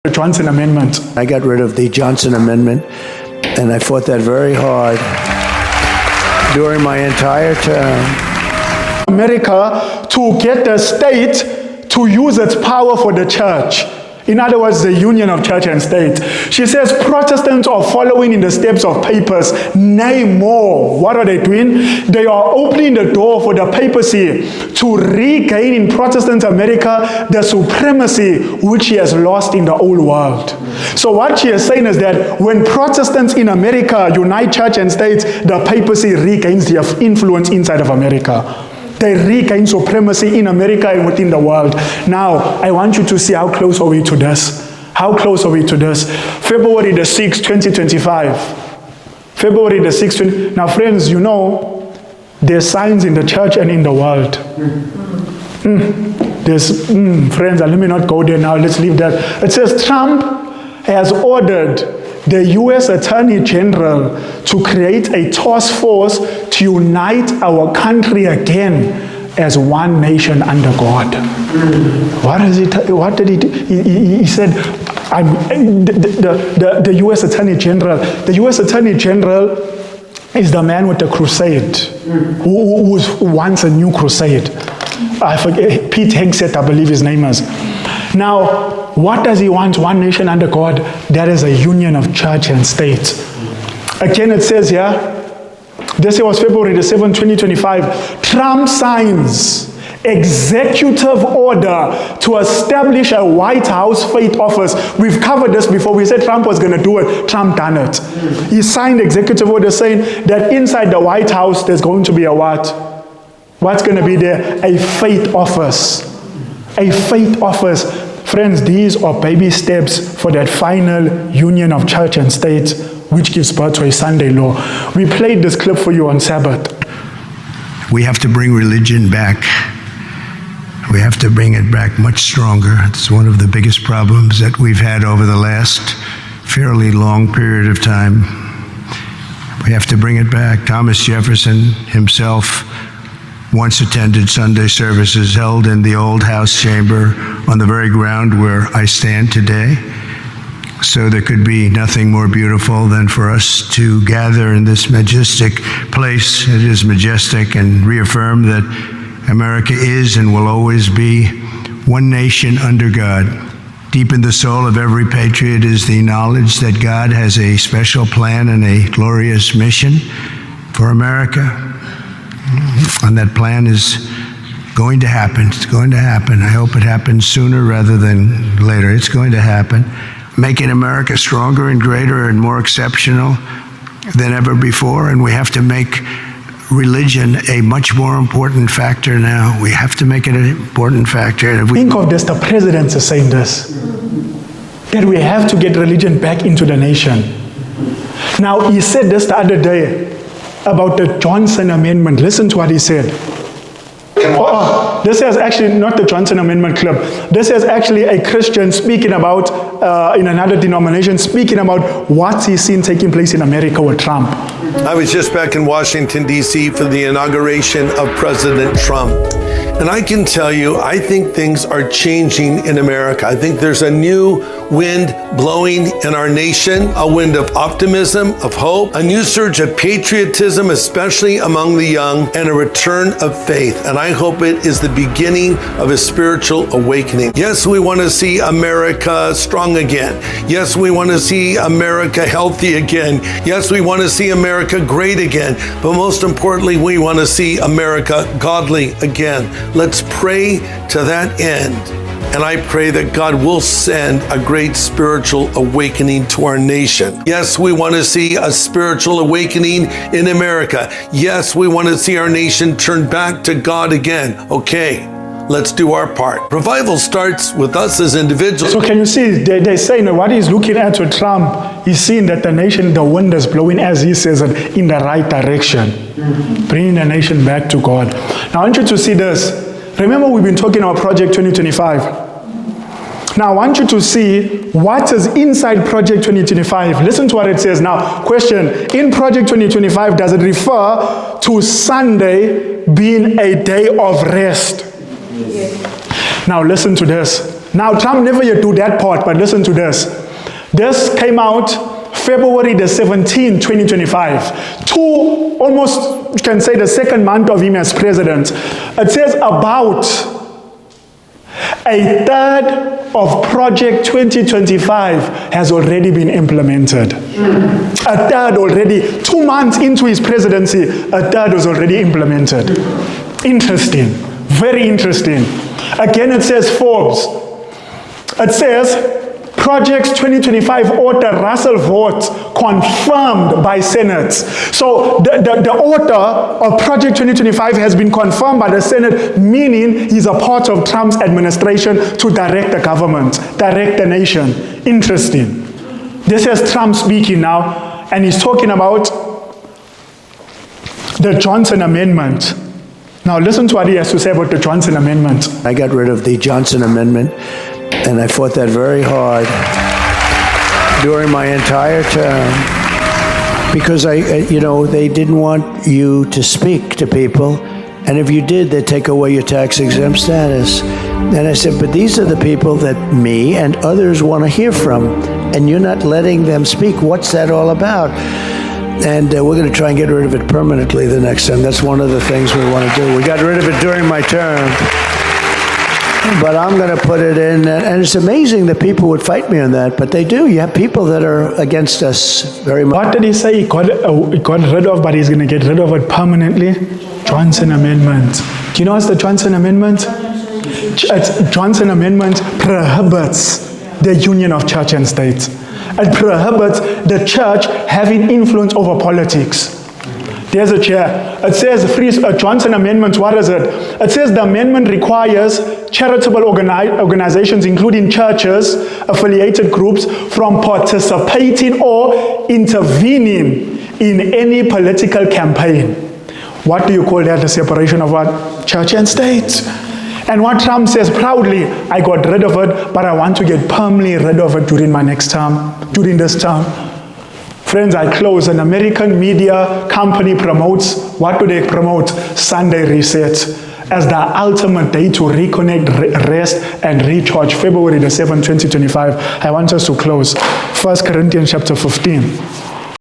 The Jonson Amendment. I got rid of the Jonson Amendment, and I fought that very hard during my entire term. America to get the state to use its power for the church. In other words, the union of church and state. She says Protestants are following in the steps of papists, nay more. What are they doing? They are opening the door for the papacy to regain in Protestant America the supremacy which she has lost in the old world. So what she is saying is that when Protestants in America unite church and state, the papacy regains their influence inside of America. They regain supremacy in America and within the world. Now, I want you to see how close are we to this. How close are we to this? February the 6th, 2025. February the 6th. Now, friends, you know, there's signs in the church and in the world. Friends, let me not go there now. Let's leave that. It says Trump has ordered the U.S. Attorney General to create a task force to unite our country again as one nation under God. What did he do? He said, the U.S. Attorney General. The U.S. Attorney General is the man with the crusade, who wants a new crusade. I forget, Pete Hegseth, I believe his name is. Now, what does he want? One nation under God. That is a union of church and state. Again, it says here, this was February the 7th, 2025. Trump signs executive order to establish a White House faith office. We've covered this before. We said Trump was going to do it. Trump done it. He signed executive order saying that inside the White House, there's going to be a what? What's going to be there? A faith office. A faith office. Friends, these are baby steps for that final union of church and state, which gives birth to a Sunday law. We played this clip for you on Sabbath. We have to bring religion back. We have to bring it back much stronger. It's one of the biggest problems that we've had over the last fairly long period of time. We have to bring it back. Thomas Jefferson himself once attended Sunday services held in the old house chamber on the very ground where I stand today. So there could be nothing more beautiful than for us to gather in this majestic place. It is majestic, and reaffirm that America is and will always be one nation under God. Deep in the soul of every patriot is the knowledge that God has a special plan and a glorious mission for America. And that plan is going to happen. It's going to happen. I hope it happens sooner rather than later. It's going to happen. Making America stronger and greater and more exceptional than ever before. And we have to make religion a much more important factor now. We have to make it an important factor. And Think of this, the president is saying this, that we have to get religion back into the nation. Now, he said this the other day about the Jonson Amendment. Listen to what he said. This is actually not the Jonson Amendment clip. This is actually a Christian speaking about, in another denomination, speaking about what he's seen taking place in America with Trump. I was just back in Washington, D.C. for the inauguration of President Trump. And I can tell you, I think things are changing in America. I think there's a new wind blowing in our nation, a wind of optimism, of hope, a new surge of patriotism, especially among the young, and a return of faith. And I hope it is the beginning of a spiritual awakening. Yes, we want to see America strong again. Yes, we want to see America healthy again. Yes, we want to see America great again. But most importantly, we want to see America godly again. Let's pray to that end. And I pray that God will send a great spiritual awakening to our nation. Yes, we want to see a spiritual awakening in America. Yes, we want to see our nation turn back to God again. Okay, let's do our part. Revival starts with us as individuals. So can you see, they're saying what he's looking at with Trump, he's seeing that the nation, the wind is blowing, as he says, in the right direction. Bringing the nation back to God. Now I want you to see this. Remember, we've been talking about Project 2025. Now I want you to see what is inside Project 2025. Listen to what it says. Now, question, in Project 2025, does it refer to Sunday being a day of rest? Yes. Now listen to this. Now, Trump never yet do that part, but listen to this. This came out February the 17th, 2025. Almost, you can say, the second month of him as president. It says about a third of Project 2025 has already been implemented. A third already. 2 months into his presidency, a third was already implemented. Interesting. Very interesting. Again, it says Forbes. It says, Project 2025 author Russell Vought confirmed by Senate. So the author of Project 2025 has been confirmed by the Senate, meaning he's a part of Trump's administration to direct the government, direct the nation. Interesting. This is Trump speaking now, and he's talking about the Jonson Amendment. Now listen to what he has to say about the Jonson Amendment. I got rid of the Jonson Amendment, and I fought that very hard during my entire term because they didn't want you to speak to people, and if you did, they'd take away your tax-exempt status. And I said, but these are the people that me and others want to hear from, and you're not letting them speak. What's that all about? And we're going to try and get rid of it permanently the next time. That's one of the things we want to do. We got rid of it during my term, but I'm going to put it in. And it's amazing that people would fight me on that, but they do. You have people that are against us very much. What did he say? He got rid of, but he's going to get rid of it permanently? Jonson Amendment. Do you know what's the Jonson Amendment? Jonson Amendment prohibits the union of church and state. It prohibits the church having influence over politics. There's a chair. It says, Jonson Amendment, what is it? It says the amendment requires charitable organizations, including churches, affiliated groups, from participating or intervening in any political campaign. What do you call that? The separation of what? Church and state. And what Trump says proudly, I got rid of it, but I want to get permanently rid of it during my next term, during this term. Friends, I close. An American media company promotes, what do they promote? Sunday Reset as the ultimate day to reconnect, rest, and recharge. February the 7th, 2025. I want us to close. 1 Corinthians chapter 15.